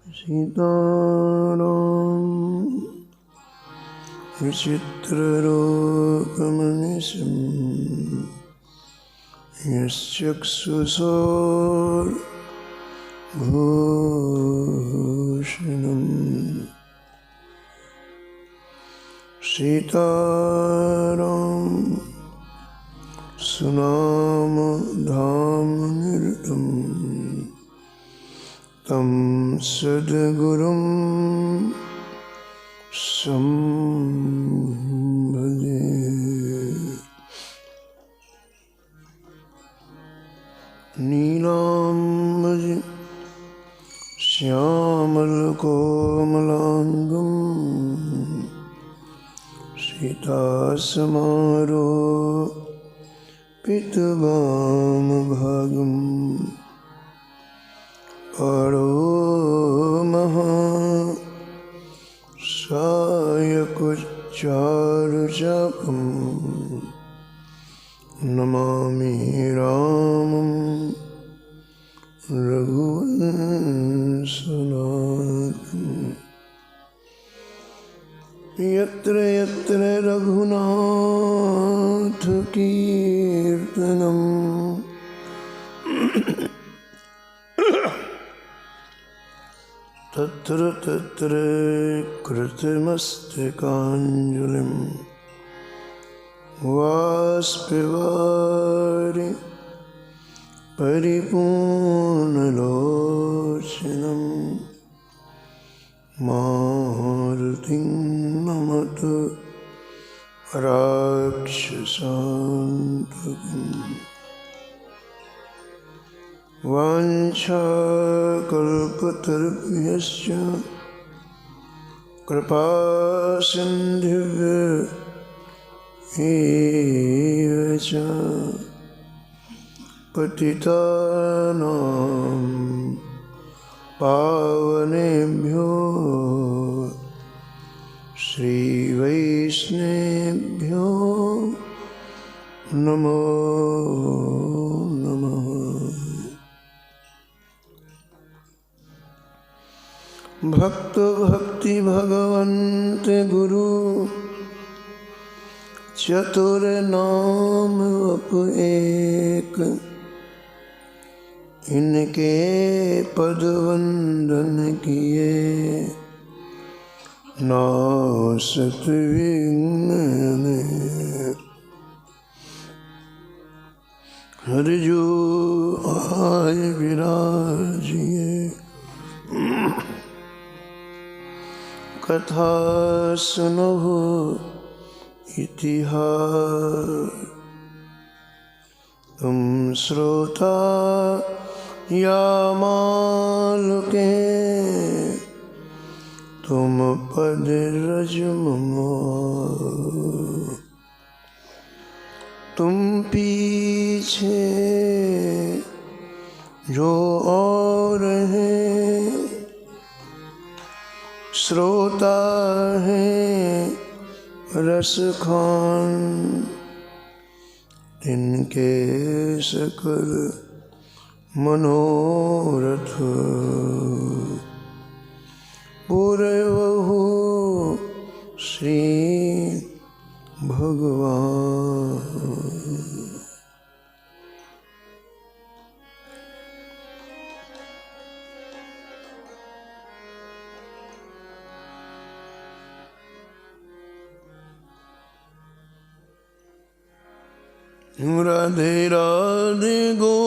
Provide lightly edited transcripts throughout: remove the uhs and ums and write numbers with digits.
सीताराम विचित्ररूपमनिशम् यश्चक्षुषोर्भूषणम् सीताराम सुनामधामनिरतम् तं सद्गुरुं संभजे। नीलाम्बुज श्यामलकोमलाङ्गं सीतासमारोपितवामभागं सायकचारुचापं नमामि रामं रघुवंशनाथम्। यत्र यत्र रघुनाथ कीर्तनं तत्र तत्र कृतमस्तकाञ्जलिं वाष्पवारि परिपूर्णलोचनं मारुतिं नमत राक्षसान्तकम्। वाञ्छाकल्पतरुभ्यश्च कृपासिन्धुभ्यः च पतितानां पावनेभ्यो श्रीवैष्णवेभ्यो नमो नमः। भक्त भक्ति भगवन्त गुरु चतुर नाम अप एक, इनके पद वंदन किए नासत विघ्न। हरि जो आय विराजिए कथा सुनहु इतिहास। तुम श्रोता या मालुके तुम पद रजमो। तुम पीछे जो और हैं श्रोता है रस खान, इनके सकल मनोरथ पूरे वहु श्री भगवान। राधे राधे गोविंद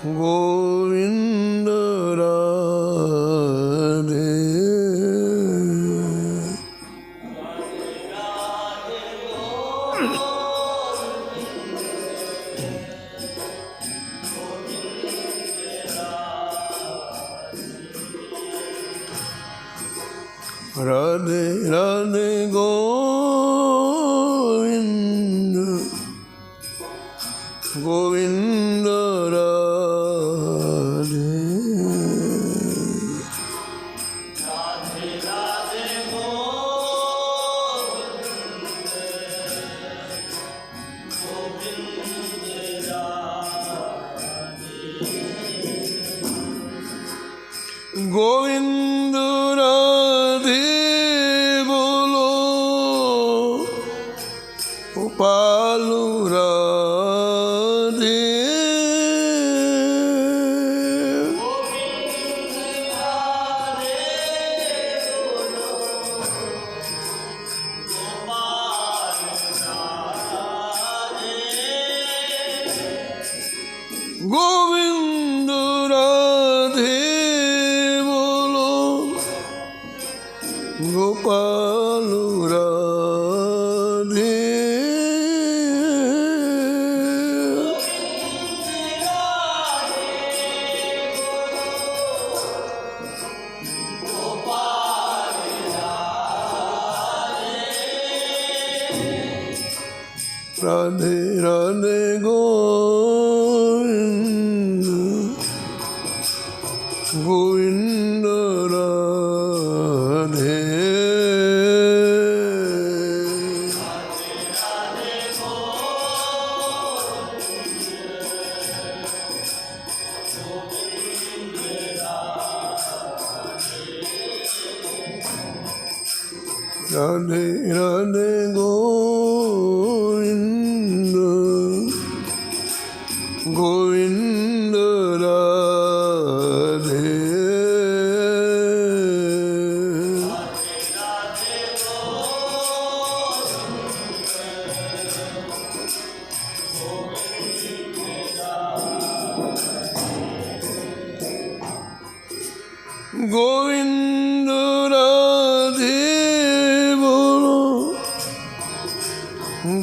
गोविंद राधे। राधे राधे गोविंद गोविंद राधे। राधे राधे गोविंद गोविंद राधे। गोविंद राधे बोलो गोपाल राधे गोविंद राधे बोलो गोपाल राधे राधे राधे गोविंद गोविंद राधे राधे राधे गोविंद गोविंद राधे गोविंद राधे बोलो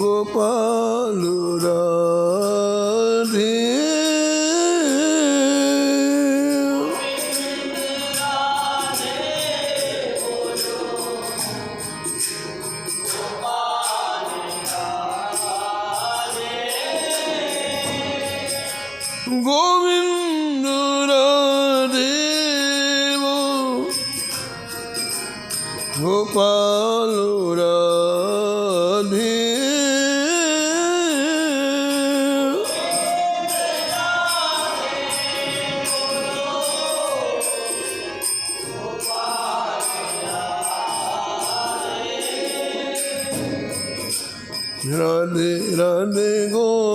गोपाल राधे गोविंद राधे गोपाल राधे राधे राधे गोविंद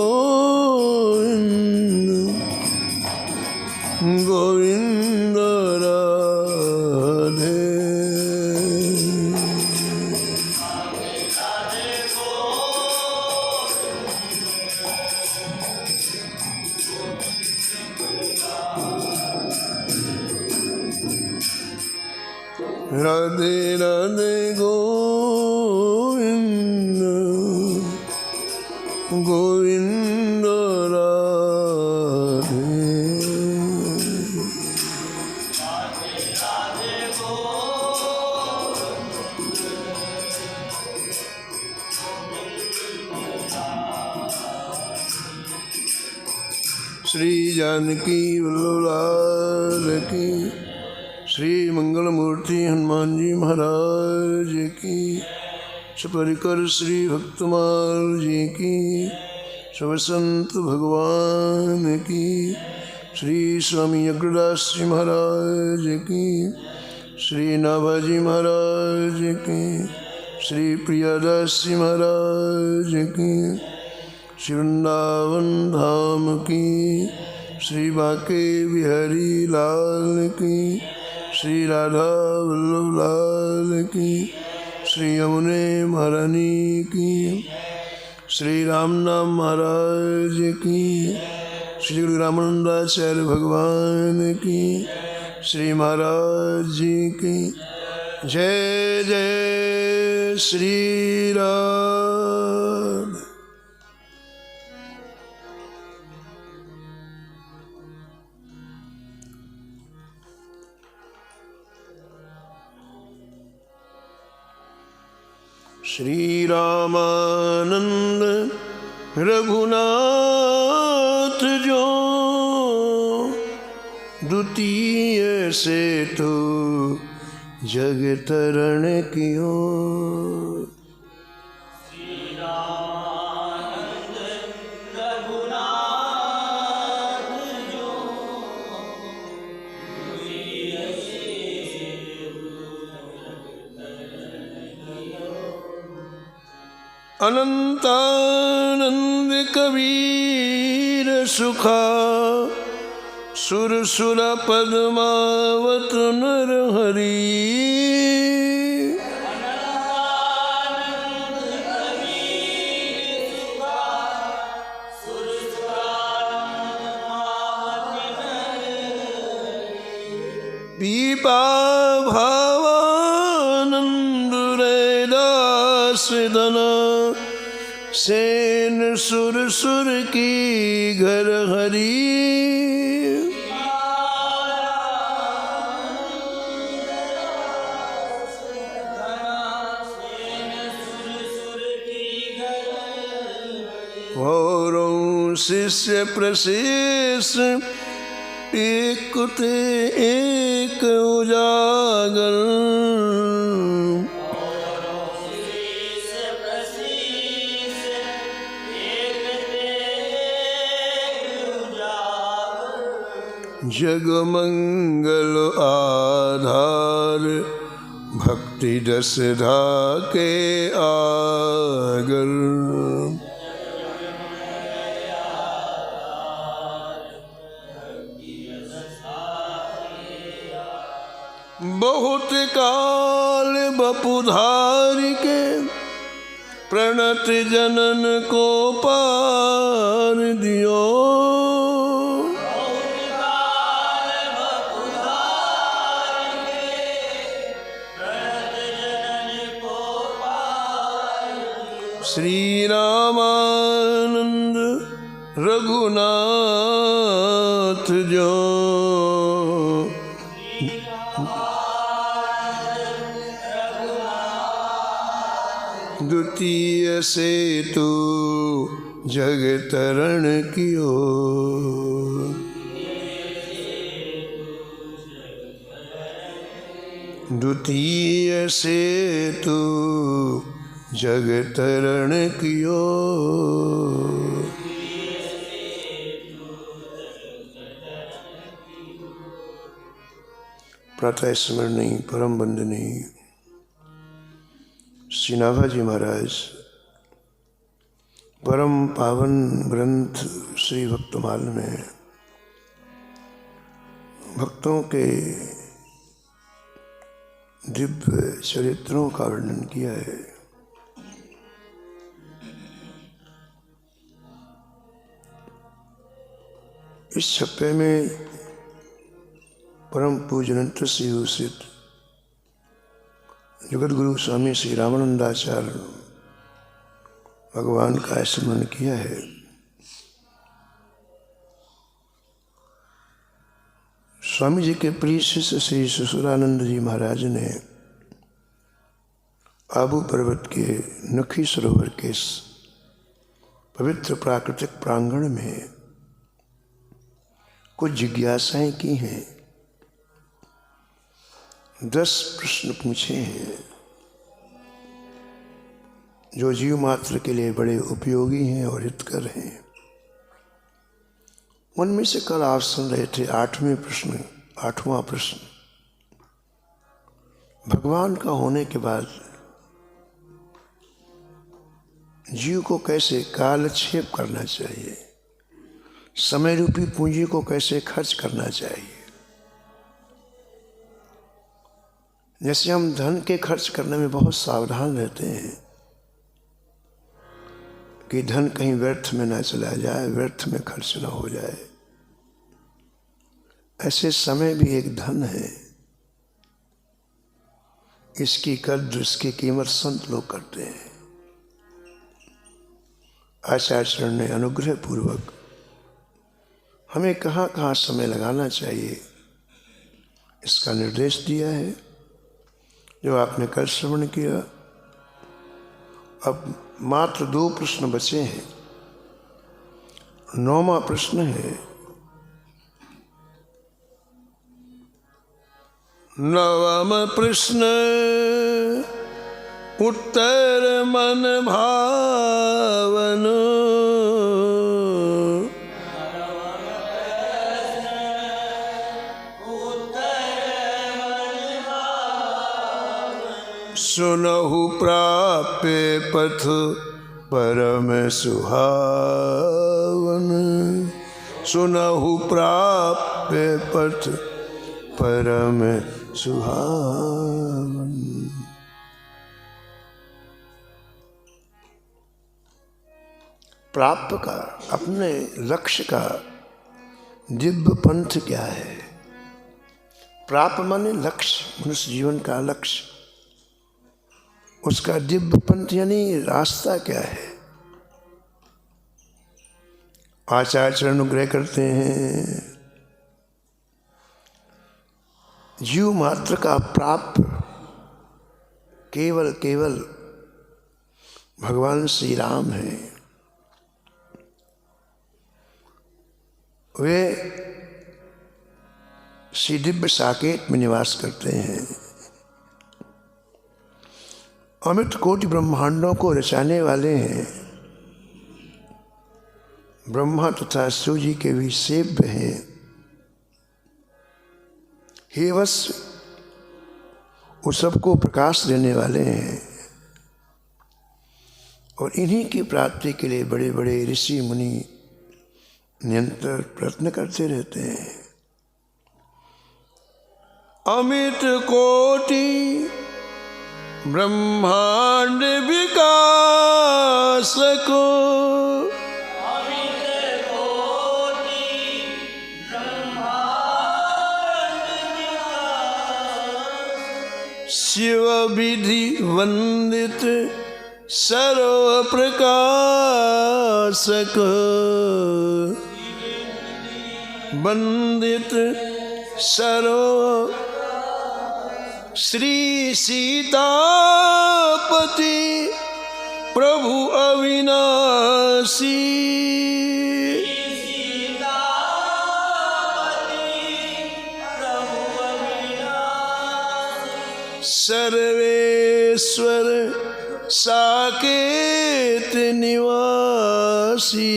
गोविंद राधे राधे राधे गोविंद गोविंद राधे श्री जानकी वल्लभ की श्री मंगलमूर्ति हनुमान जी महाराज की सपरिकर श्री भक्तमाल जी की सबसंत भगवान की श्री स्वामी अग्रदास जी महाराज की श्री नाभाजी महाराज की श्री प्रियादास जी महाराज की श्री वृंदावन धाम की श्री बांके बिहारी लाल की श्री राधा वल्लभ लाल की श्री यमुने महारानी की श्री रामनाम महाराज की श्री गुरु रामानंदाचार्य भगवान की श्री महाराज जी की जय जय श्री राम। श्री रामानंद रघुनाथ जो द्वितीय से तो जग तरण कियो। अनंतानंद कबीर सुखा सुर सुर पद्मावत नर हरि। पीपा भावानंद रैदास दना सेन सुर सुर की घर हरी। औरों शिष्य प्रशेष एक ते एक उजागर। जग मंगल आधार भक्ति दस धाके आगर। बहुत काल बपुधार के प्रणत जनन को पार दियो। श्री रामानंद रघुनाथ जो द्वितीय से तू जग तरण कियो। द्वितीय से तू जग तरण कियो। प्रातः स्मरणी परम वंदनी श्री नाभाजी महाराज परम पावन ग्रंथ श्री भक्तमाल में भक्तों के दिव्य चरित्रों का वर्णन किया है। इस छप्पे में परम पूजनंत श्री उसित जगत गुरु स्वामी श्री रामानंदाचार्य भगवान का स्मरण किया है। स्वामी जी के प्रिय शिष्य श्री ससुरानंद जी महाराज ने आबू पर्वत के नखी सरोवर के पवित्र प्राकृतिक प्रांगण में कुछ जिज्ञासाएं की हैं, 10 प्रश्न पूछे हैं जो जीव मात्र के लिए बड़े उपयोगी हैं और हितकर हैं। उनमें से कल आप सुन रहे थे 8वां प्रश्न, भगवान का होने के बाद जीव को कैसे कालक्षेप करना चाहिए, समय रूपी पूंजी को कैसे खर्च करना चाहिए। जैसे हम धन के खर्च करने में बहुत सावधान रहते हैं कि धन कहीं व्यर्थ में ना चला जाए, व्यर्थ में खर्च ना हो जाए, ऐसे समय भी एक धन है। इसकी कद्र, इसकी कीमत संत लोग करते हैं। आचार्य ने अनुग्रह पूर्वक हमें कहाँ कहाँ समय लगाना चाहिए इसका निर्देश दिया है, जो आपने कल श्रवण किया। अब मात्र 2 प्रश्न बचे हैं। 9वां प्रश्न है, 9वां प्रश्न उत्तर मन भावन। सुनहु प्राप्य पथ परम सुहावन, सुनहु प्राप्य पथ परम सुहावन। प्राप्त का, अपने लक्ष्य का दिव्य पंथ क्या है? प्राप्त माने लक्ष्य, मनुष्य जीवन का लक्ष्य। उसका दिव्य पंथ यानी रास्ता क्या है? आचार्य अनुग्रह करते हैं, जीव मात्र का प्राप्त केवल केवल भगवान श्री राम है। वे श्री दिव्य साकेत में निवास करते हैं। अमित कोटि ब्रह्मांडों को रचाने वाले हैं। ब्रह्मा तथा शिव जी के भी सेव्य हैं। हे वत्स, वो सबको प्रकाश देने वाले हैं। और इन्हीं की प्राप्ति के लिए बड़े बड़े ऋषि मुनि निरंतर प्रयत्न करते रहते हैं। अमित कोटि ब्रह्मांड विकास को, शिव विधि वंदित सर्व प्रकाशक, वंदित सर्व श्री सीतापति प्रभु अविनाशी, सर्वेश्वर साकेत निवासी,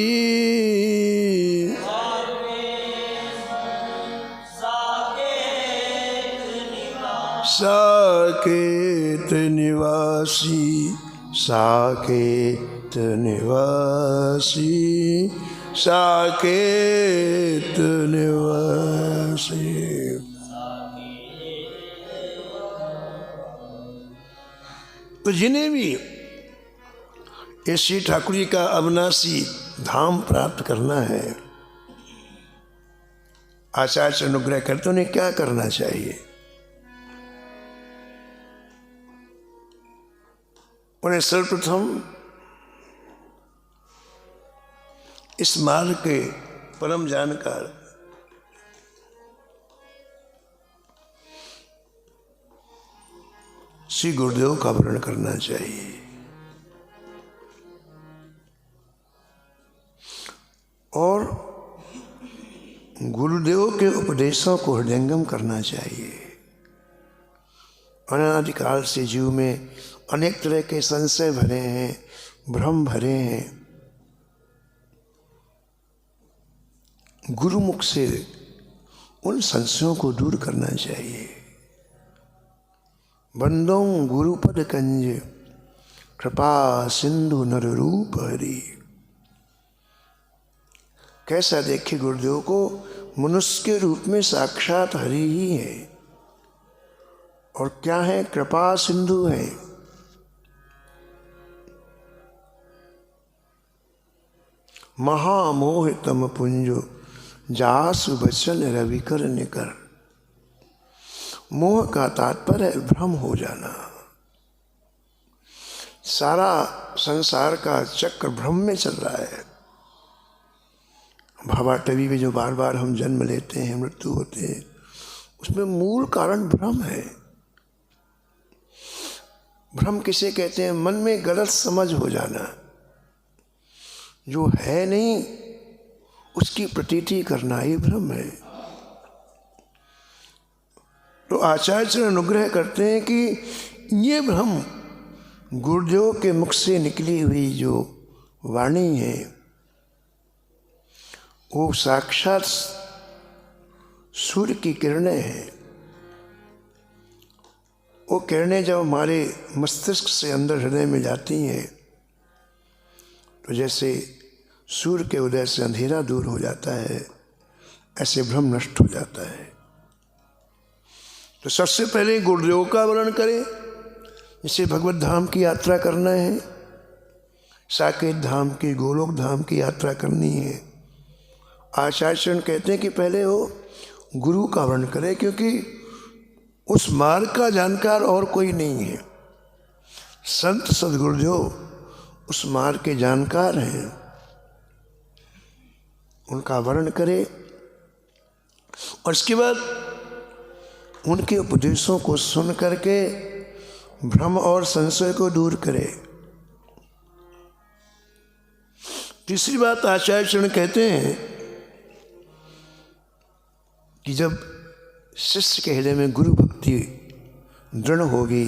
साकेत निवासी, साकेत निवासी, साकेत निवासी। तो जिन्हें भी ये श्री ठाकुर जी का अविनाशी धाम प्राप्त करना है, आचार्य अनुग्रह करते उन्हें क्या करना चाहिए? उन्हें सर्वप्रथम इस मार्ग के परम जानकार श्री गुरुदेव का वर्ण करना चाहिए। और गुरुदेव के उपदेशों को हृदयंगम करना चाहिए। अनादिकाल से जीव में अनेक तरह के संशय भरे हैं, भ्रम भरे हैं। गुरुमुख से उन संशयों को दूर करना चाहिए। बंदों गुरुपद कंज कृपा सिंधु नर रूप हरि। कैसा देखे गुरुदेव को? मनुष्य के रूप में साक्षात हरि ही है। और क्या है? कृपा सिंधु है। महामोह तम पुंजो जासु बचन रविकर निकर। मोह का तात्पर्य है भ्रम हो जाना। सारा संसार का चक्र भ्रम में चल रहा है। भावाटवी में जो बार बार हम जन्म लेते हैं, मृत्यु होते हैं, उसमें मूल कारण भ्रम है। भ्रम किसे कहते हैं? मन में गलत समझ हो जाना, जो है नहीं उसकी प्रतीति करना, ये भ्रम है। तो आचार्य अनुग्रह करते हैं कि ये भ्रम गुरुदेव के मुख से निकली हुई जो वाणी है, वो साक्षात सूर्य की किरणें हैं। वो किरणें जब हमारे मस्तिष्क से अंदर हृदय में जाती हैं तो जैसे सूर्य के उदय से अंधेरा दूर हो जाता है, ऐसे भ्रम नष्ट हो जाता है। तो सबसे पहले गुरुदेव का वर्णन करें। जैसे भगवत धाम की यात्रा करना है, साकेत धाम की, गोलोक धाम की यात्रा करनी है, आचार्य कहते हैं कि पहले वो गुरु का वर्णन करें, क्योंकि उस मार्ग का जानकार और कोई नहीं है। संत सद्गुरुदेव उस मार्ग के जानकार हैं, उनका वर्णन करें और इसके बाद उनके उपदेशों को सुन करके भ्रम और संशय को दूर करे। तीसरी बात आचार्य चरण कहते हैं कि जब शिष्य के हृदय में गुरु भक्ति दृढ़ होगी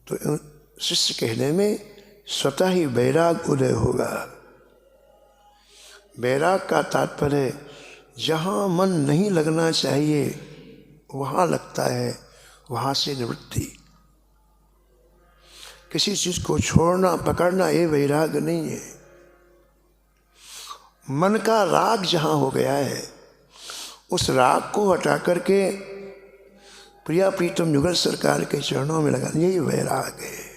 तो शिष्य के हृदय में स्वतः ही वैराग उदय होगा। वैराग का तात्पर्य जहाँ मन नहीं लगना चाहिए वहाँ लगता है, वहाँ से निवृत्ति। किसी चीज को छोड़ना पकड़ना ये वैराग नहीं है। मन का राग जहाँ हो गया है उस राग को हटा करके प्रिया प्रीतम युगल सरकार के चरणों में लगाना, यही वैराग है।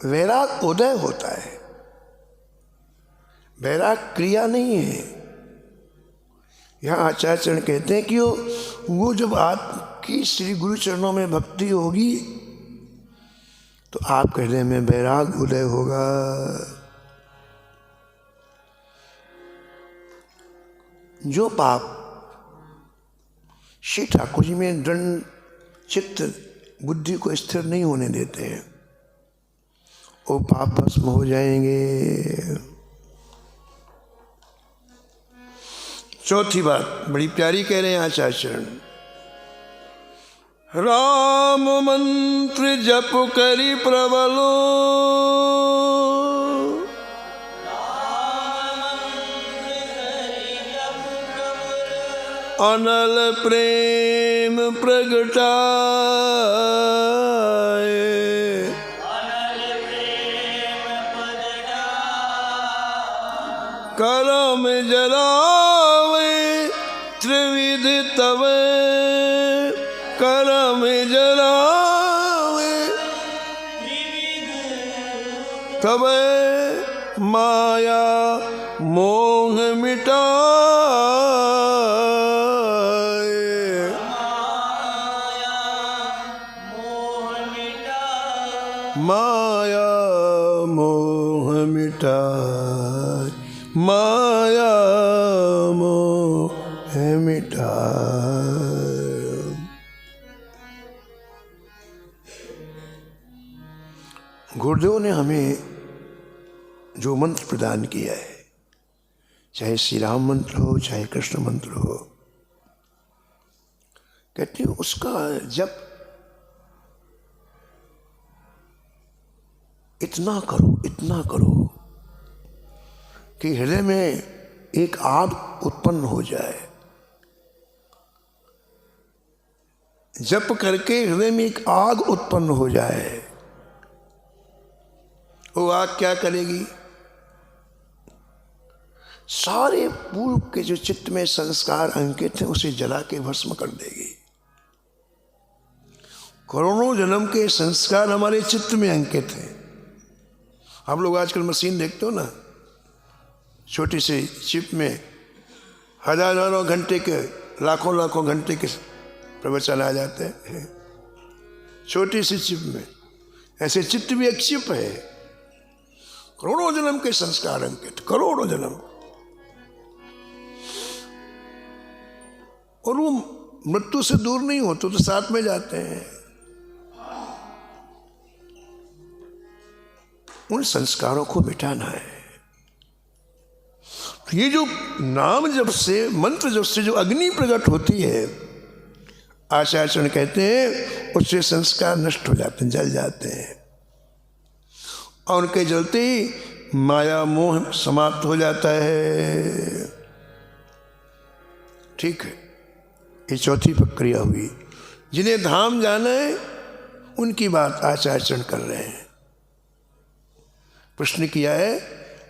वैराग उदय होता है, वैराग क्रिया नहीं है। यहाँ आचार्य चरण कहते हैं कि वो जब आपकी श्री गुरु चरणों में भक्ति होगी तो आपके हृदय में वैराग उदय होगा। जो पाप श्री ठाकुर जी में दृढ़ चित्त बुद्धि को स्थिर नहीं होने देते हैं, वो पाप भस्म हो जाएंगे। चौथी बात बड़ी प्यारी कह रहे हैं आचार्य चरण, राम मंत्र जप करी प्रबलो, अनल प्रेम प्रगटाए, करम जरावे त्रिविध तव, करम जरावे तब माया मोह मिटाए, माया मोह मिटाए, माया मोह मिटाए। गुरुदेव ने हमें जो मंत्र प्रदान किया है, चाहे श्री राम मंत्र हो चाहे कृष्ण मंत्र हो, कहते हैं उसका जप इतना करो कि हृदय में एक आग उत्पन्न हो जाए। जप करके हृदय में एक आग उत्पन्न हो जाए। वो आग क्या करेगी? सारे पूर्व के जो चित्त में संस्कार अंकित हैं उसे जला के भस्म कर देगी। करोड़ों जन्म के संस्कार हमारे चित्त में अंकित हैं। हम लोग आजकल मशीन देखते हो ना, छोटी सी चिप में हजारों घंटे के, लाखों घंटे के प्रवचन आ जाते हैं छोटी सी चिप में। ऐसे चित्त भी एक चिप है, करोड़ों जन्म के संस्कार अंकित, करोड़ों जन्म। और वो मृत्यु से दूर नहीं होते, तो साथ में जाते हैं। उन संस्कारों को मिटाना है। ये जो नाम जप से, मंत्र जप से जो अग्नि प्रकट होती है, आचार्य कहते हैं उससे संस्कार नष्ट हो जाते हैं, जल जाते हैं। और उनके जलते ही माया मोह समाप्त हो जाता है। ठीक है, ये चौथी प्रक्रिया हुई। जिन्हें धाम जाना है उनकी बात आचार्य कर रहे हैं। प्रश्न किया है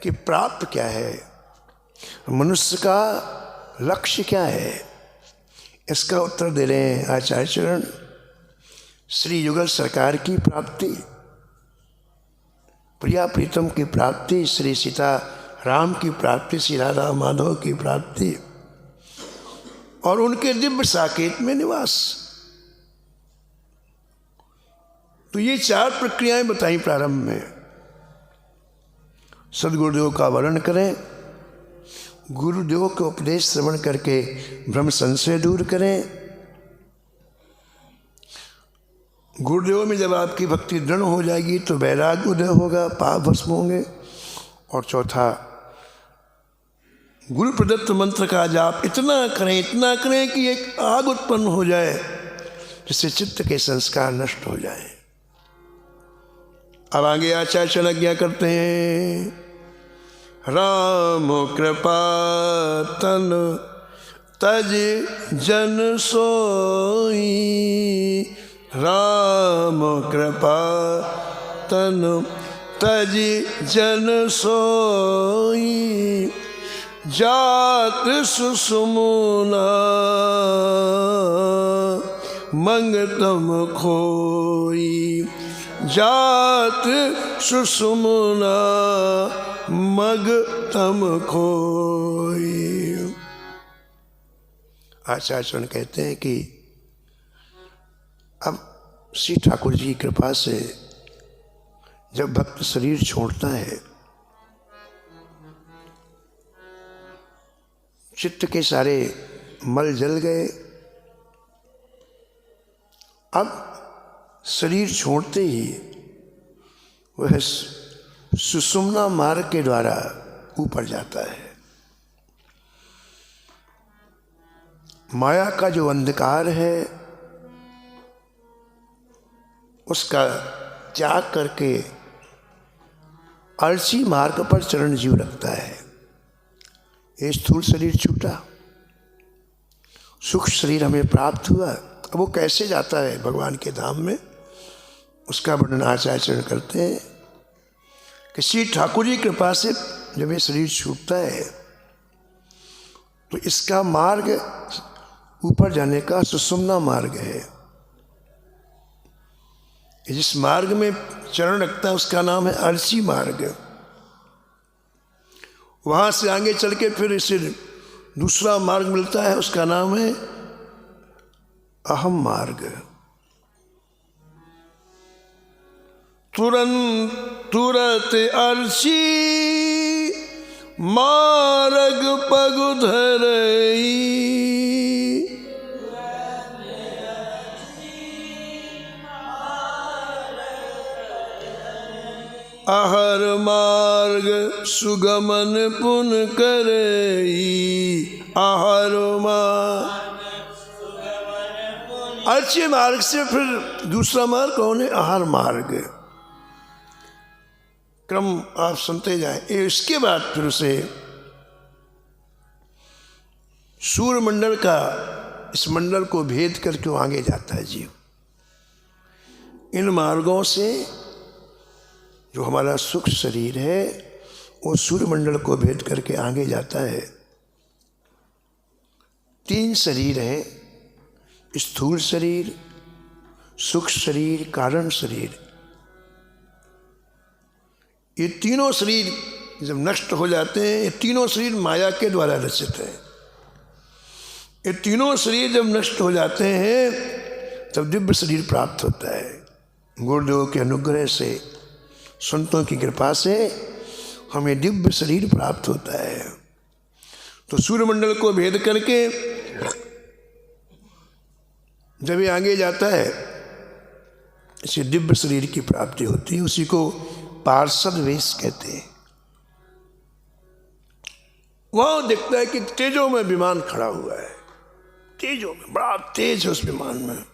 कि प्राप्त क्या है, मनुष्य का लक्ष्य क्या है। इसका उत्तर दे रहे हैं आचार्य चरण। श्री युगल सरकार की प्राप्ति, प्रिया प्रीतम की प्राप्ति, श्री सीता राम की प्राप्ति, श्री राधा माधव की प्राप्ति और उनके दिव्य साकेत में निवास। तो ये 4 प्रक्रियाएं बताई प्रारंभ में। सदगुरुदेव का वर्णन करें, गुरुदेव के उपदेश श्रवण करके भ्रम संशय दूर करें, गुरुदेव में जब आपकी भक्ति दृढ़ हो जाएगी तो वैराग्य उदय होगा, पाप भस्म होंगे। और चौथा, गुरु प्रदत्त मंत्र का जाप इतना करें कि एक आग उत्पन्न हो जाए जिससे चित्त के संस्कार नष्ट हो जाए। अब आगे आचार्य चरण करते हैं। राम कृपा तन तज जन सोई, राम कृपा तन तज जन सोई, जात सुसुमुना मंगतम खोई, जात सुसुमुना मगतम खोई। आचार्य कहते हैं कि अब श्री ठाकुर जी की कृपा से जब भक्त शरीर छोड़ता है, चित्त के सारे मल जल गए, अब शरीर छोड़ते ही वह सुषुम्ना मार्ग के द्वारा ऊपर जाता है। माया का जो अंधकार है उसका त्याग करके अलसी मार्ग पर चरण जीव रखता है। ये स्थूल शरीर छूटा, सूक्ष्म शरीर हमें प्राप्त हुआ। अब वो कैसे जाता है भगवान के धाम में, उसका वर्णन आचार्य चरण करते हैं कि श्री ठाकुर जी की कृपा से जब ये शरीर छूटता है तो इसका मार्ग ऊपर जाने का सुषुम्ना मार्ग है। जिस मार्ग में चरण रखता है उसका नाम है अलसी मार्ग। वहां से आगे चल के फिर इसे दूसरा मार्ग मिलता है, उसका नाम है अहम मार्ग। तुरत अलसी मार्ग पगु धरई, आहर मार्ग सुगमन पुन करई, आहर मार्ग। अच्छे मार्ग से फिर दूसरा मार्ग कौन है? आहार मार्ग। क्रम आप सुनते जाएं। इसके बाद फिर उसे सूर्य मंडल का, इस मंडल को भेद करके आगे जाता है जीव। इन मार्गों से जो हमारा सूक्ष्म शरीर है वो सूर्य मंडल को भेद करके आगे जाता है। 3 शरीर हैं, स्थूल शरीर, सूक्ष्म शरीर, कारण शरीर। ये तीनों शरीर जब नष्ट हो जाते हैं, ये तीनों शरीर माया के द्वारा रचित हैं। ये तीनों शरीर जब नष्ट हो जाते हैं तब दिव्य शरीर प्राप्त होता है। गुरुदेव के अनुग्रह से, संतों की कृपा से हमें दिव्य शरीर प्राप्त होता है। तो सूर्यमंडल को भेद करके जब ये आगे जाता है इसे दिव्य शरीर की प्राप्ति होती है। उसी को पार्षद वेश कहते हैं। वहां दिखता है कि तेजों में विमान खड़ा हुआ है, तेजों में, बड़ा तेज है उस विमान में।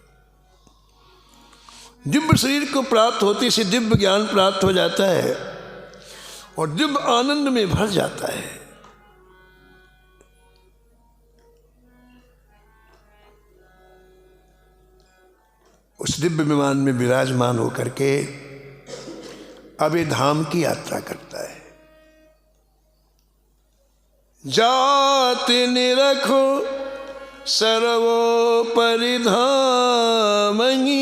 दिव्य शरीर को प्राप्त होते से दिव्य ज्ञान प्राप्त हो जाता है और दिव्य आनंद में भर जाता है। उस दिव्य विमान में विराजमान होकर के अभय धाम की यात्रा करता है। जात निरखो सर्वोपरि धामहि,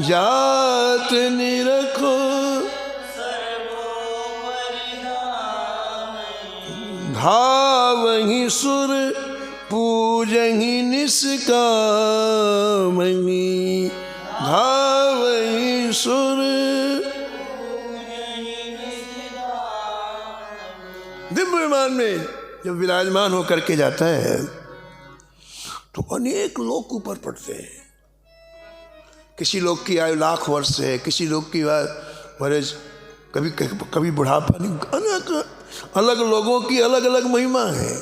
जात निरखो धावहि सुर पूजहि निष्कामहि, धावहि सुर। दिव्य विमान में जब विराजमान होकर के जाता है तो अनेक लोग ऊपर पड़ते हैं। किसी लोग की आयु लाख वर्ष है, किसी लोग की वर्ष कभी बुढ़ापा नहीं, अलग लोगों की अलग अलग महिमा है।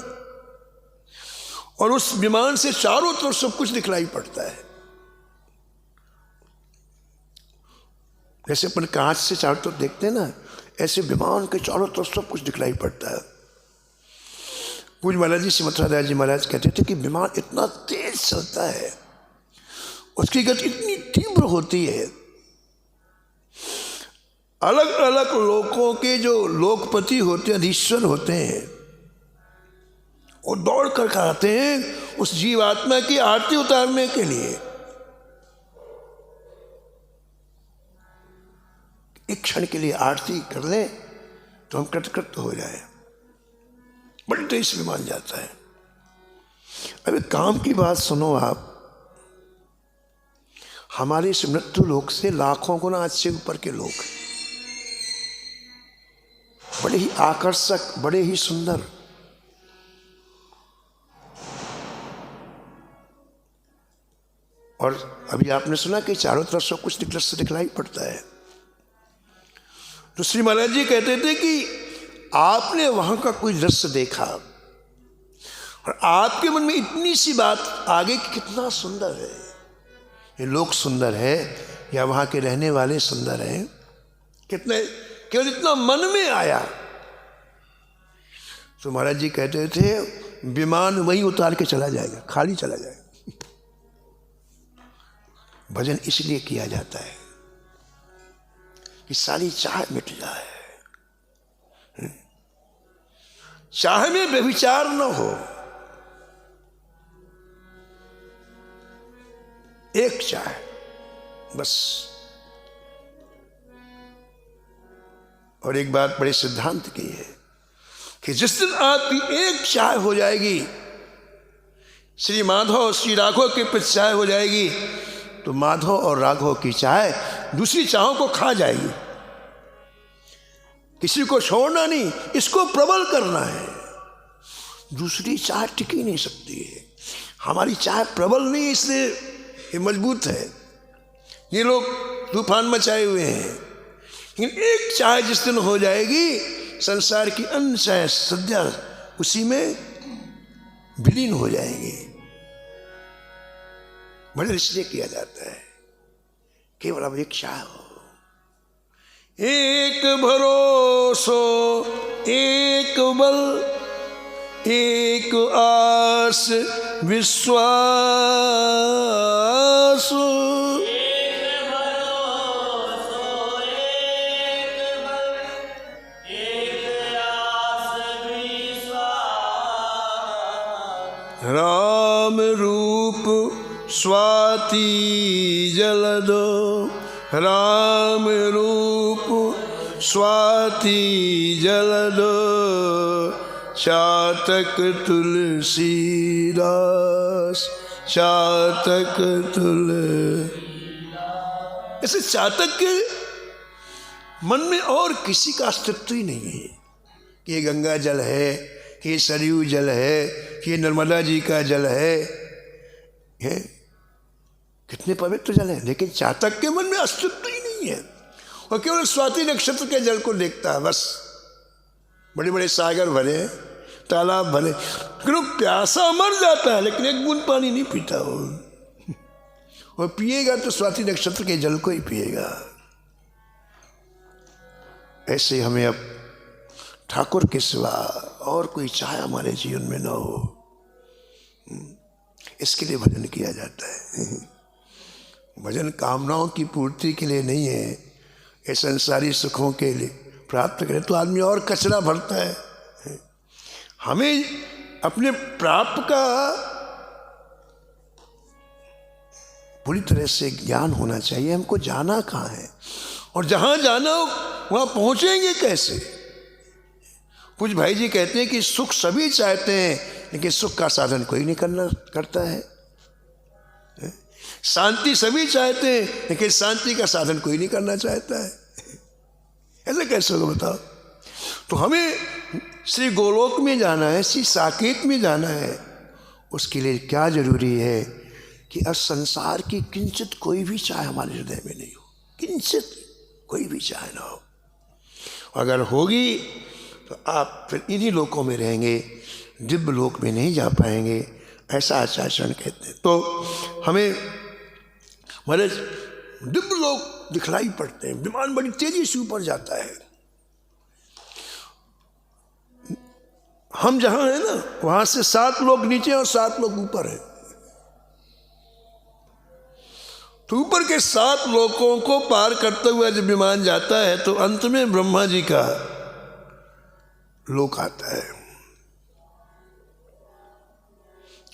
और उस विमान से चारों तरफ सब कुछ दिखलाई पड़ता है। जैसे अपन कांच से चारों तरफ देखते हैं ना, ऐसे विमान के चारों तरफ सब कुछ दिखलाई पड़ता है। पूज्य महाराज जी श्रीमती राधा जी महाराज कहते थे कि विमान इतना तेज चलता है, उसकी गति इतनी तीव्र होती है, अलग अलग लोकों के जो लोकपति होते हैं, अधीश्वर होते हैं, वो दौड़ कर आते हैं उस जीवात्मा की आरती उतारने के लिए। एक क्षण के लिए आरती कर ले तो हम कृतकृत्य हो जाए। बड़ी तेज विमान जाता है। अभी काम की बात सुनो आप, हमारे इस मृत्यु लोक से लाखों गुना अच्छे ऊपर के लोग, बड़े ही आकर्षक, बड़े ही सुंदर। और अभी आपने सुना कि चारों तरफ सब कुछ दिखलाई पड़ता है। तो श्री महाराज जी कहते थे कि आपने वहां का कोई दृश्य देखा और आपके मन में इतनी सी बात आ गई कि कितना सुंदर है ये, लोग सुंदर है या वहां के रहने वाले सुंदर हैं, कितने, केवल इतना मन में आया। तो महाराज जी कहते थे विमान वहीं उतार के चला जाएगा, खाली चला जाएगा। भजन इसलिए किया जाता है कि सारी चाह मिट जाए, चाह में व्यभिचार न हो, एक चाह बस। और एक बात बड़े सिद्धांत की है कि जिस दिन आपकी एक चाह हो जाएगी, श्री माधव श्री राघव के प्रति चाह हो जाएगी, तो माधव और राघव की चाह दूसरी चाहों को खा जाएगी। किसी को छोड़ना नहीं, इसको प्रबल करना है। दूसरी चाह टिक ही नहीं सकती है। हमारी चाह प्रबल नहीं, इसलिए ये मजबूत है। ये लोग तूफान मचाए हुए हैं, लेकिन एक चाह जिस दिन हो जाएगी, संसार की अन्य चाह सद्या उसी में विलीन हो जाएंगी। भजन इसलिए किया जाता है केवल अब एक चाह हो, एक भरोसो, एक बल, एक आस विश्वास, एक भरोसो, एक बल, एक आस विश्वास। राम रूप स्वाति जलदो, राम रूप स्वाति जलदो, चातक तुलसी दास, चातक तुल। ऐसे चातक के मन में और किसी का अस्तित्व ही नहीं है कि ये गंगा जल है, कि ये सरयू जल है, कि ये नर्मदा जी का जल है। कितने पवित्र जल है, लेकिन चातक के मन में अस्तित्व ही नहीं है। और केवल स्वाति नक्षत्र के जल को देखता है बस। बड़े बड़े सागर भरे, तालाब भरे, लेकिन प्यासा मर जाता है, लेकिन एक बूंद पानी नहीं पीता वो। और पिएगा तो स्वाति नक्षत्र के जल को ही पिएगा। ऐसे हमें अब ठाकुर के सिवा और कोई चाह हमारे जीवन में न हो, इसके लिए भजन किया जाता है। भजन कामनाओं की पूर्ति के लिए नहीं है, ये संसारी सुखों के लिए प्राप्त करें तो आदमी और कचरा भरता है। हमें अपने प्राप्त का पूरी तरह से ज्ञान होना चाहिए। हमको जाना कहाँ है और जहाँ जाना हो वहाँ पहुँचेंगे कैसे। कुछ भाई जी कहते हैं कि सुख सभी चाहते हैं लेकिन सुख का साधन कोई नहीं करता है। शांति सभी चाहते हैं लेकिन शांति का साधन कोई नहीं करना चाहता है। ऐसा कैसे होगा बताओ। तो हमें श्री गोलोक में जाना है, श्री साकेत में जाना है। उसके लिए क्या जरूरी है कि अब संसार की किंचित कोई भी चाह हमारे हृदय में नहीं हो, किंचित कोई भी चाह ना हो। अगर होगी तो आप फिर इन्हीं लोकों में रहेंगे, दिव्य लोक में नहीं जा पाएंगे, ऐसा आचार्य कहते हैं। तो हमें हमारे दिव्य लोक दिखलाई पड़ते हैं। विमान बड़ी तेजी से ऊपर जाता है। हम जहां हैं ना वहां से 7 लोग नीचे और 7 लोग ऊपर हैं। तो ऊपर के 7 लोकों को पार करते हुए जब विमान जाता है तो अंत में ब्रह्मा जी का लोक आता है।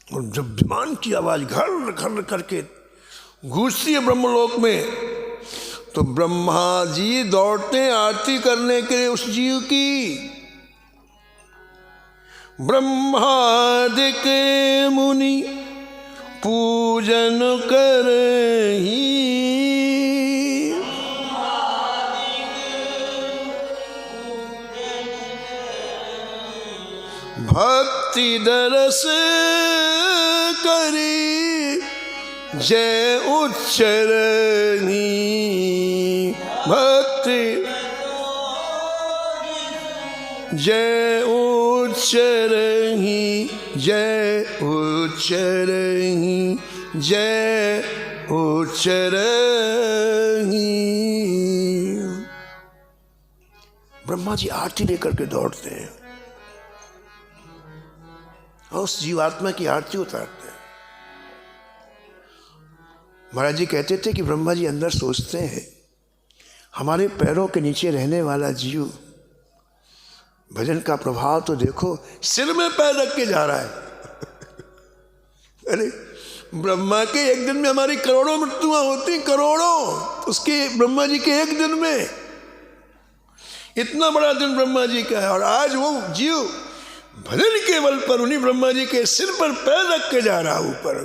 और जब विमान की आवाज घर घर करके गूंजती है ब्रह्मलोक में तो ब्रह्मा जी दौड़ते हैं आरती करने के लिए उस जीव की। ब्रह्मादिक मुनि पूजन करही, भक्ति दरस करी जय उच्चरणी। भक्ति जय उच्चरणी, जय उच्चरणी, जय उच्चरणी। ब्रह्मा जी आरती लेकर के दौड़ते हैं और उस जीवात्मा की आरती उतारते हैं। महाराज जी कहते थे कि ब्रह्मा जी अंदर सोचते हैं हमारे पैरों के नीचे रहने वाला जीव भजन का प्रभाव तो देखो, सिर में पैर रख के जा रहा है। अरे ब्रह्मा के एक दिन में हमारी करोड़ों मृत्युआं होती, करोड़ों, उसके ब्रह्मा जी के एक दिन में इतना बड़ा दिन ब्रह्मा जी का है। और आज वो जीव भजन के बल पर उन्हीं ब्रह्मा जी के सिर पर पैर रख के जा रहा ऊपर।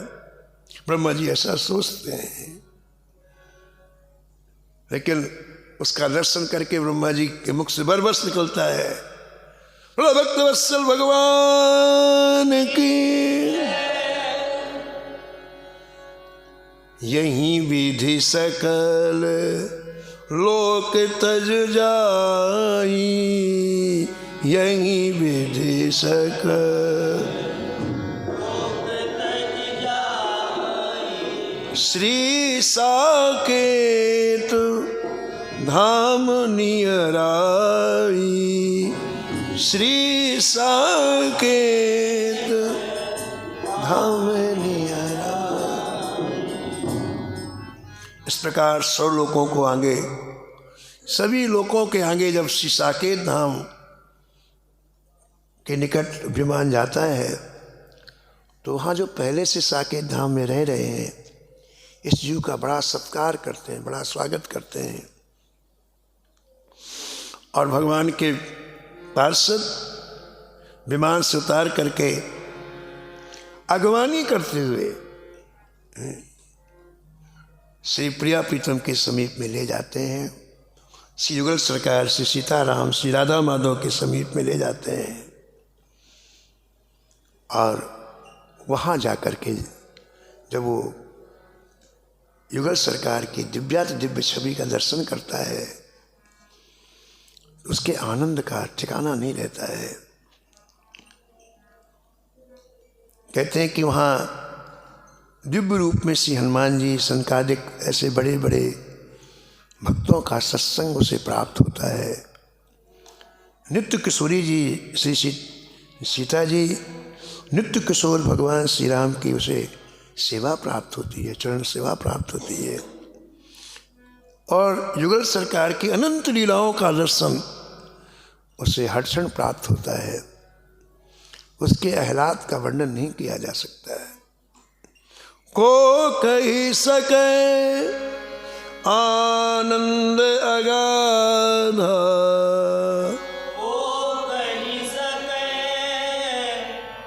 ब्रह्मा जी ऐसा सोचते हैं लेकिन उसका दर्शन करके ब्रह्मा जी के मुख से बरबस निकलता है, भक्त वत्सल भगवान की। यही विधि सकल लोक तज जाई, यही विधि सकल श्री साकेत धाम नियराई, श्री साकेत धाम नियराई। इस प्रकार 100 लोकों को आगे, सभी लोकों के आगे जब श्री साकेत धाम के निकट विमान जाता है तो वहाँ जो पहले से साकेत धाम में रह रहे हैं इस जीव का बड़ा सत्कार करते हैं, बड़ा स्वागत करते हैं। और भगवान के पार्षद विमान से उतार करके अगवानी करते हुए श्री प्रिया प्रीतम के समीप में ले जाते हैं। श्री युगल सरकार, श्री सीताराम, श्री राधा माधव के समीप में ले जाते हैं। और वहाँ जाकर के जब वो युगल सरकार की दिव्याति दिव्य छवि का दर्शन करता है उसके आनंद का ठिकाना नहीं रहता है। कहते हैं कि वहाँ दिव्य रूप में श्री हनुमान जी, सनकादिक ऐसे बड़े बड़े भक्तों का सत्संग उसे प्राप्त होता है। नित्य किशोरी जी, श्री सीता जी, नित्य किशोर भगवान श्री राम की उसे सेवा प्राप्त होती है, चरण सेवा प्राप्त होती है। और युगल सरकार की अनंत लीलाओं का दर्शन उसे हर क्षण प्राप्त होता है। उसके आह्लाद का वर्णन नहीं किया जा सकता है। को कही सके आनंद अगाध, को कही सके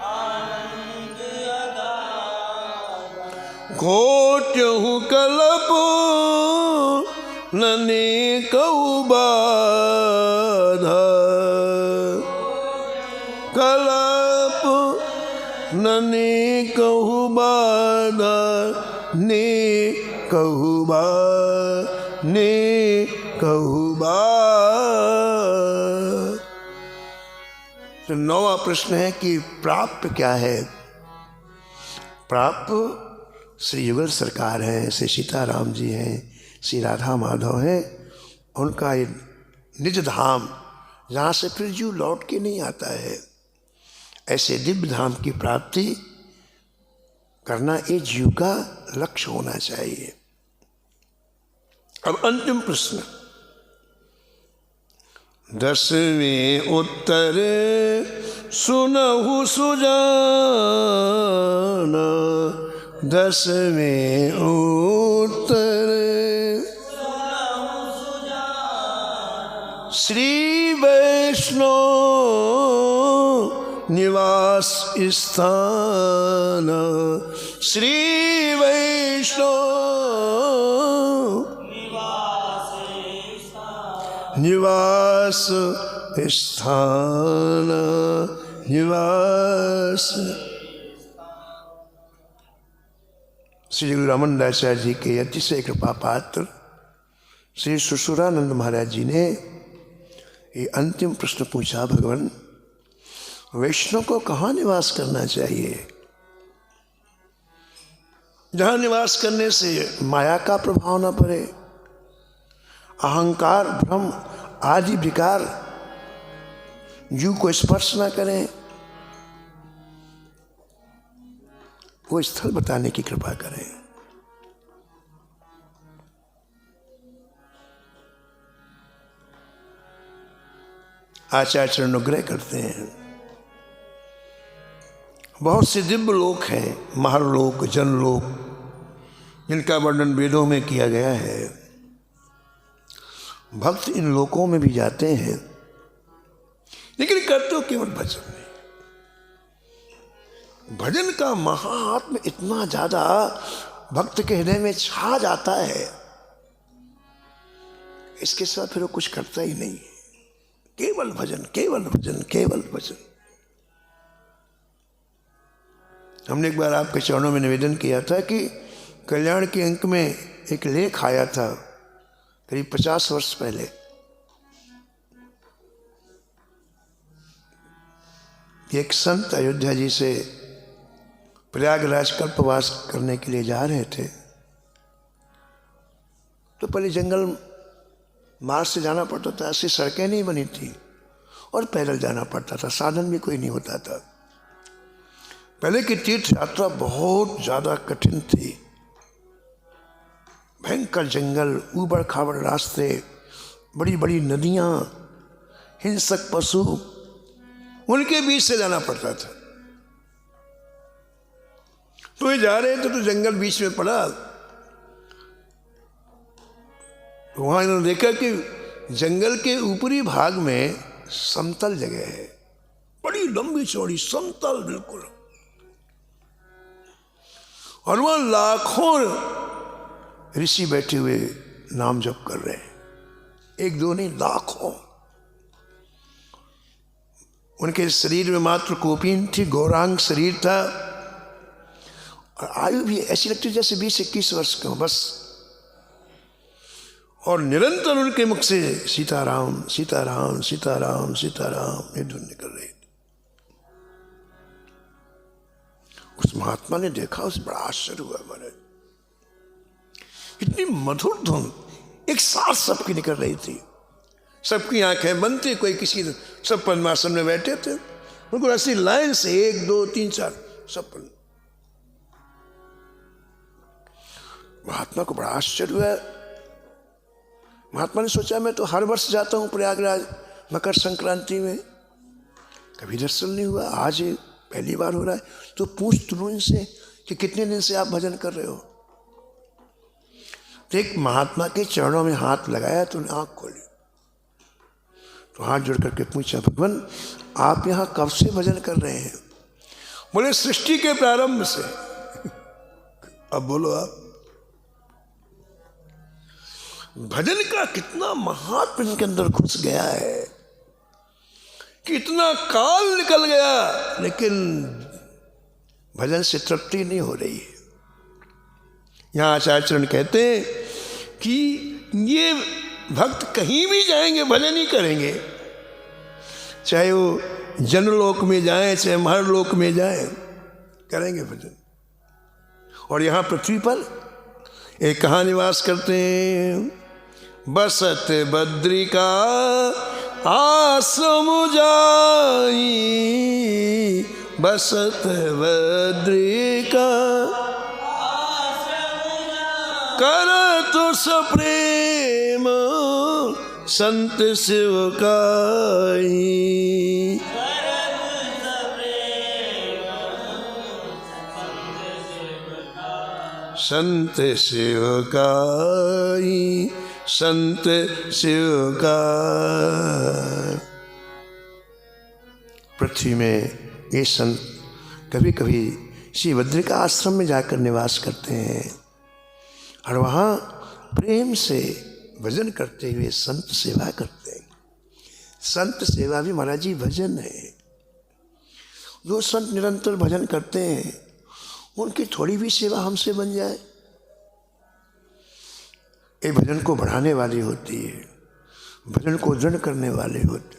आनंद अगाध, कोट्यहु कल्प ननी कहु बाध, कल्प ननी कहु बाध, ने कहु बाध, ने कहु बाध। तो 9वां प्रश्न है कि प्राप्त क्या है। प्राप्त श्री युगल सरकार है, श्री सीताराम जी हैं, श्री राधा माधव हैं, उनका ये निज धाम जहाँ से फिर जीव लौट के नहीं आता है, ऐसे दिव्य धाम की प्राप्ति करना ये जीव का लक्ष्य होना चाहिए। अब अंतिम प्रश्न 10वें उत्तर सुनहु सुजाना, 10वें उत्तर श्री वैष्णव निवास स्थान, श्री वैष्णव निवास स्थान, निवास। श्री गुरु रामानंदाचार्य जी के अतिशय कृपा पात्र श्री सुसुरानंद महाराज जी ने ये अंतिम प्रश्न पूछा, भगवान वैष्णव को कहाँ निवास करना चाहिए, जहाँ निवास करने से माया का प्रभाव न पड़े, अहंकार भ्रम आदि विकार जीव को स्पर्श न करें, वो स्थल बताने की कृपा करें। आचार्य अनुग्रह करते हैं। बहुत से दिव्य लोक हैं, महरलोक, जनलोक, जिनका वर्णन वेदों में किया गया है। भक्त इन लोकों में भी जाते हैं, लेकिन करते हो केवल भजन नहीं। भजन का महात्म्य इतना ज्यादा भक्त के हृदय में छा जाता है, इसके साथ फिर वो कुछ करता ही नहीं। केवल भजन, केवल भजन, केवल भजन। हमने एक बार आपके चरणों में निवेदन किया था कि कल्याण के अंक में एक लेख आया था करीब 50 वर्ष पहले। एक संत अयोध्या जी से प्रयागराज कल्पवास करने के लिए जा रहे थे, तो पहले जंगल मार्ग से जाना पड़ता था, ऐसी सड़कें नहीं बनी थी और पैदल जाना पड़ता था, साधन भी कोई नहीं होता था। पहले की तीर्थ यात्रा बहुत ज्यादा कठिन थी, भयंकर जंगल, ऊबड़ खाबड़ रास्ते, बड़ी बड़ी नदियां, हिंसक पशु, उनके बीच से जाना पड़ता था। तो ये जा रहे थे तो जंगल बीच में पड़ा, तो वहां इन्होंने देखा कि जंगल के ऊपरी भाग में समतल जगह है, बड़ी लंबी चौड़ी समतल बिल्कुल, और वहां लाखों ऋषि बैठे हुए नाम जप कर रहे हैं, एक दो नहीं, लाखों। उनके शरीर में मात्र कोपीन थी, गौरांग शरीर था, और आयु भी ऐसी लगती जैसे 20-21 वर्ष के हो बस। और निरंतर उनके मुख से सीताराम सीताराम सीताराम सीताराम ये धुन निकल रही थी। उस महात्मा ने देखा, उसे बड़ा आश्चर्य हुआ, हमारे इतनी मधुर धुन एक साथ सबकी निकल रही थी, सबकी आंखें बंद थी, कोई किसी, सब पद्मासन में बैठे थे, उनको ऐसी लाइन से 1 2 3 4 सब। महात्मा को बड़ा आश्चर्य हुआ, महात्मा ने सोचा मैं तो हर वर्ष जाता हूँ प्रयागराज मकर संक्रांति में, कभी दर्शन नहीं हुआ, आज पहली बार हो रहा है। तो पूछ तुम इनसे कि कितने दिन से आप भजन कर रहे हो। तो एक महात्मा के चरणों में हाथ लगाया तो उन्हें आँख खोली, तो हाथ जोड़ करके पूछा, भगवान आप यहाँ कब से भजन कर रहे हैं? बोले सृष्टि के प्रारंभ से। अब बोलो आप, भजन का कितना महात्म इनके अंदर घुस गया है, कितना काल निकल गया, लेकिन भजन से तृप्ति नहीं हो रही है। यहां आचार्य चरण कहते हैं कि ये भक्त कहीं भी जाएंगे भजन ही करेंगे, चाहे वो जनलोक में जाएं चाहे महरलोक में जाएं, करेंगे भजन। और यहाँ पृथ्वी पर एक कहाँ निवास करते हैं? बसत बद्रिका आश्रम जाई, बसत बद्रिका कर तो सप्रेम संत शिवकाई, संत शिवकाई, संत शिवकाई। पृथ्वी में ये संत कभी कभी श्री बद्रिका आश्रम में जाकर निवास करते हैं और वहाँ प्रेम से भजन करते हुए संत सेवा करते हैं। संत सेवा भी महाराज जी भजन है। जो संत निरंतर भजन करते हैं उनकी थोड़ी भी सेवा हमसे बन जाए, ये भजन को बढ़ाने वाली होती है, भजन को दृढ़ करने वाले होते।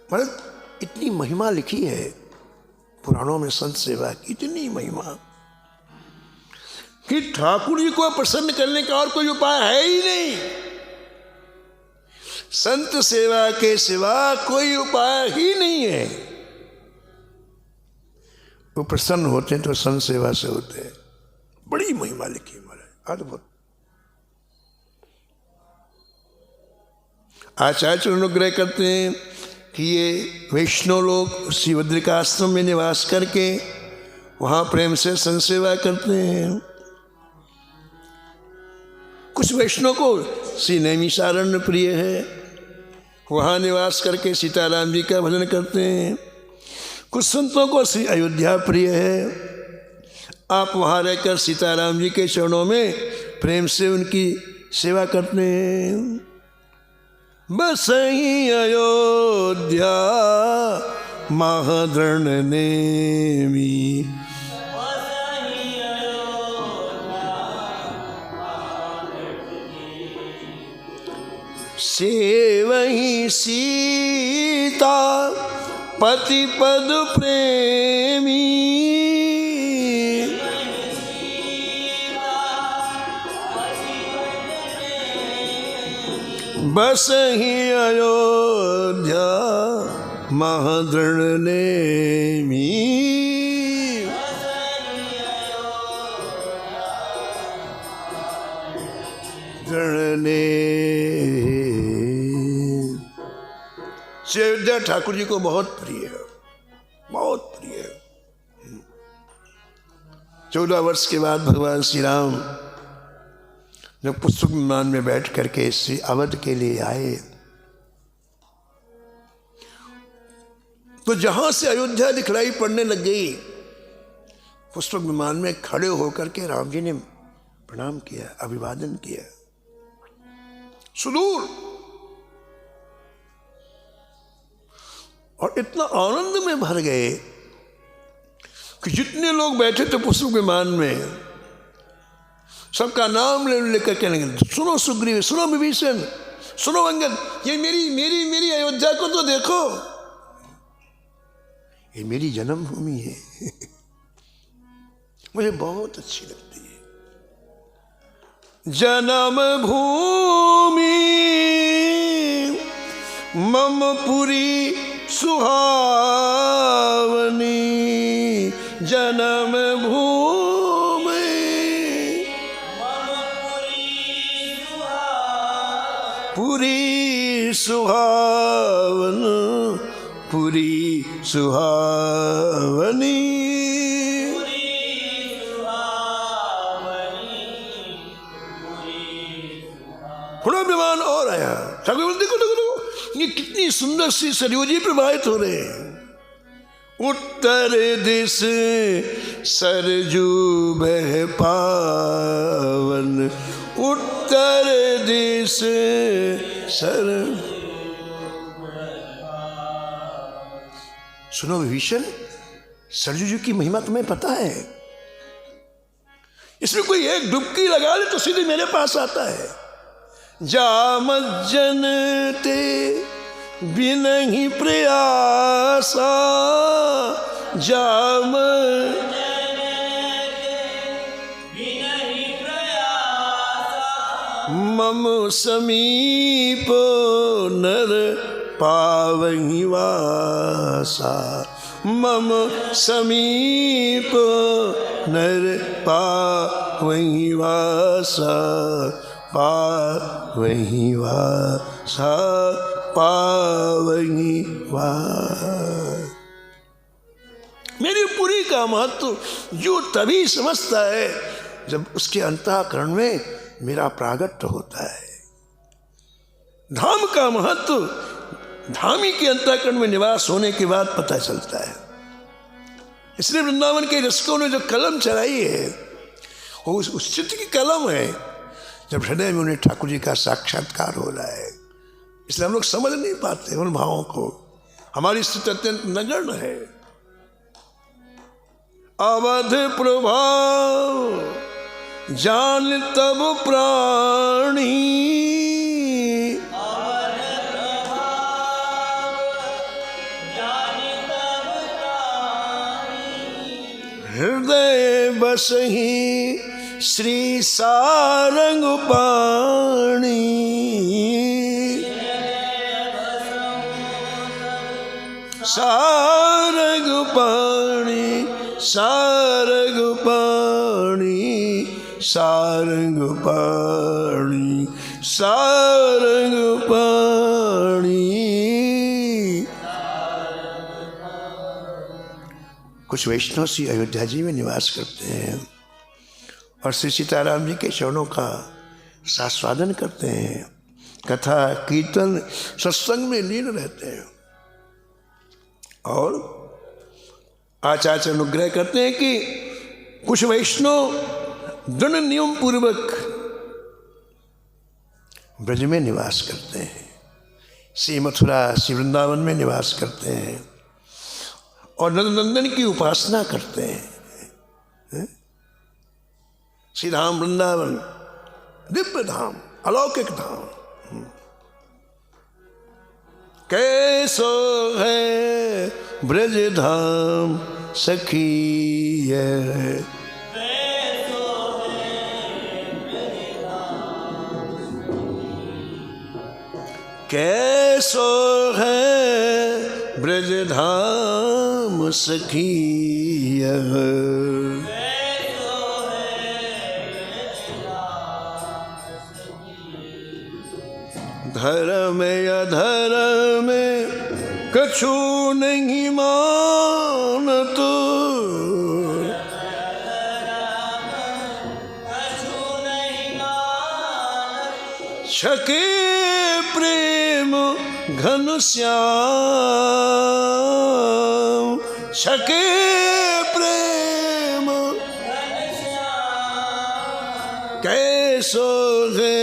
मतलब इतनी महिमा लिखी है पुराणों में संत सेवा की, इतनी महिमा कि ठाकुर जी को प्रसन्न करने का और कोई उपाय है ही नहीं। संत सेवा के सिवा कोई उपाय ही नहीं है। वो प्रसन्न होते हैं तो संत सेवा से होते हैं। बड़ी महिमा लिखी महाराज, अद्भुत। आचार्य अनुग्रह करते हैं कि ये वैष्णव लोग श्री बद्रिका आश्रम में निवास करके वहाँ प्रेम से संत सेवा करते हैं। कुछ वैष्णव को श्री नैमिषारण्य प्रिय है, वहाँ निवास करके सीताराम जी का भजन करते हैं। कुछ संतों को श्री अयोध्या प्रिय है, आप वहाँ रहकर सीताराम जी के चरणों में प्रेम से उनकी सेवा करते हैं। बसहि अयोध्या महादृढ़ नेमी, सेवहि सीता पति पद प्रेमी, बसहि अयोध्या महादृढ़ नेमी, दृढ़ नेमी। श्री अयोध्या ठाकुर जी को बहुत प्रिय है, बहुत प्रिय है। 14 वर्ष के बाद भगवान श्री राम जब पुष्पक विमान में बैठ करके श्री अवध के लिए आए तो जहां से अयोध्या दिखलाई पड़ने लग गई, पुष्पक विमान में खड़े होकर के राम जी ने प्रणाम किया, अभिवादन किया। सुदूर और इतना आनंद में भर गए कि जितने लोग बैठे थे पुष्पक विमान में सबका नाम लेकर कहने लगे, सुनो सुग्रीव, सुनो विभीषण, सुनो अंगद, ये मेरी मेरी मेरी अयोध्या को तो देखो, ये मेरी जन्मभूमि है। मुझे बहुत अच्छी लगती है जन्मभूमि मम पुरी सुहावनी, जन्मभूमि पुरी सुहावन, पुरी सुहावनी। थोड़ा विमान और आया, ठाकुर बोले देखो देखो देखो, ये कितनी सुंदर सी सरयू जी प्रवाहित हो रहे हैं। उत्तर दिश सरजू बह पावन, उत्तर दिश सर। सुनो विभीषण, सरजू जी की महिमा तुम्हें पता है? इसमें कोई एक डुबकी लगा ले तो सीधे मेरे पास आता है। जामज्जन ते बिनहि प्रयासा, जाम मम समीप नर पावहि वासा, मम समीप नर पावहि वासा, पावहि वासा, पावहि वासा। मेरी पुरी का महत्व जो तभी समझता है जब उसके अंतःकरण में मेरा प्रागट्य होता है। धाम का महत्व धामी के अंतःकरण में निवास होने के बाद पता चलता है। इसलिए वृंदावन के रसिकों ने जो कलम चलाई है वो उस चित्त की कलम है जब हृदय में उन्हें ठाकुर जी का साक्षात्कार हो रहा है। इसलिए हम लोग समझ नहीं पाते उन भावों को। हमारी स्थिति अत्यंत नगण्य है। अवध प्रभाव जान तब प्राणी, हृदय बसहि श्री सारंग पाणी, सारंग पाणी, सारंग पाणी, सारंग पाणी, सारंग पाणी। कुछ वैष्णव श्री अयोध्या जी में निवास करते हैं और श्री सीताराम जी के चरणों का सास्वादन करते हैं, कथा कीर्तन सत्संग में लीन रहते हैं और आचार्य अनुग्रह करते हैं कि कुछ वैष्णव दृढ़ नियम पूर्वक ब्रज में निवास करते हैं, श्री मथुरा श्री वृंदावन में निवास करते हैं और नंदन की उपासना करते हैं। श्री धाम वृंदावन दिव्य धाम, अलौकिक धाम। कैसो है ब्रज धाम सखी है, कैसो है ब्रज धाम सखी है। धर्म अधर्म कछु नहीं मानत, छके प्रेम घन श्याम, छके प्रेम कैसो है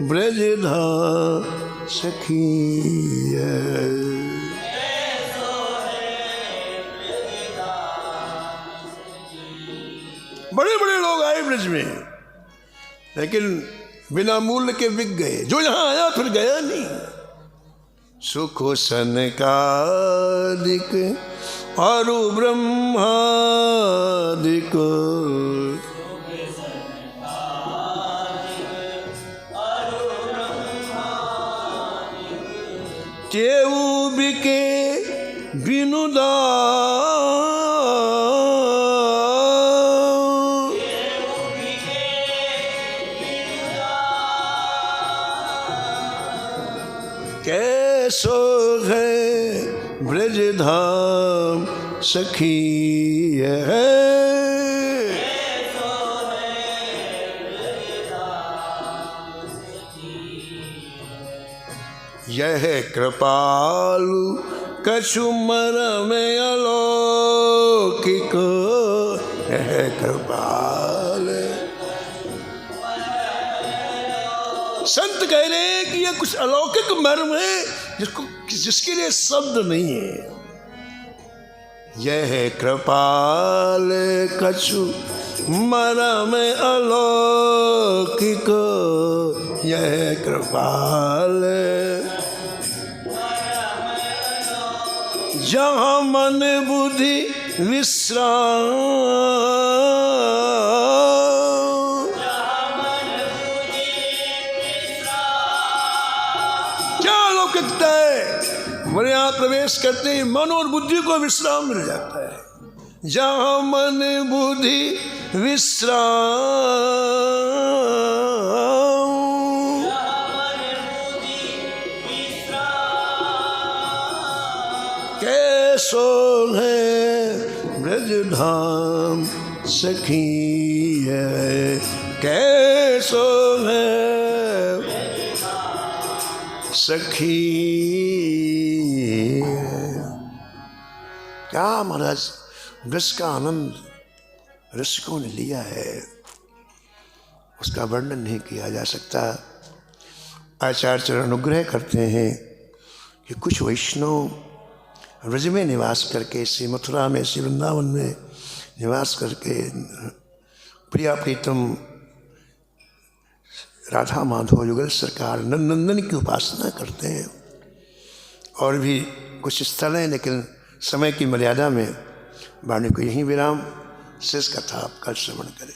ब्रज धाम सखी है। बड़े बड़े लोग आए ब्रज में लेकिन बिना मूल्य के बिक गए। जो यहां आया फिर गया नहीं। सुखो सनकादिक और ब्रह्मादिक, तेऊ बिके बिनुदा, कैसो है ब्रज धाम सखी है। यह कृपालु कछु मरम अलौकिक, यह कृपाल। संत कह रहे हैं कि यह कुछ अलौकिक मर्म है जिसके लिए शब्द नहीं है। यह कृपाल कछु मरम अलौकिक, यह कृपाल। जहाँ मन बुद्धि विश्राम, क्या अलौकिकता है। मेरे यहाँ प्रवेश करते ही मन और बुद्धि को विश्राम मिल जाता है। जहाँ मन बुद्धि विश्राम, कैसो है ब्रज धाम सखी है, कैसो है सखी। क्या महाराज रस का आनंद रसिकों ने लिया है, उसका वर्णन नहीं किया जा सकता। आचार्य चरण अनुग्रह करते हैं कि कुछ वैष्णव ब्रज में निवास करके, श्री मथुरा में, श्री वृंदावन में निवास करके प्रिया प्रीतम राधा माधव युगल सरकार नंदन की उपासना करते हैं। और भी कुछ स्थल हैं, लेकिन समय की मर्यादा में वाणी को यहीं विराम। शेष कथा आप कल श्रवण करें।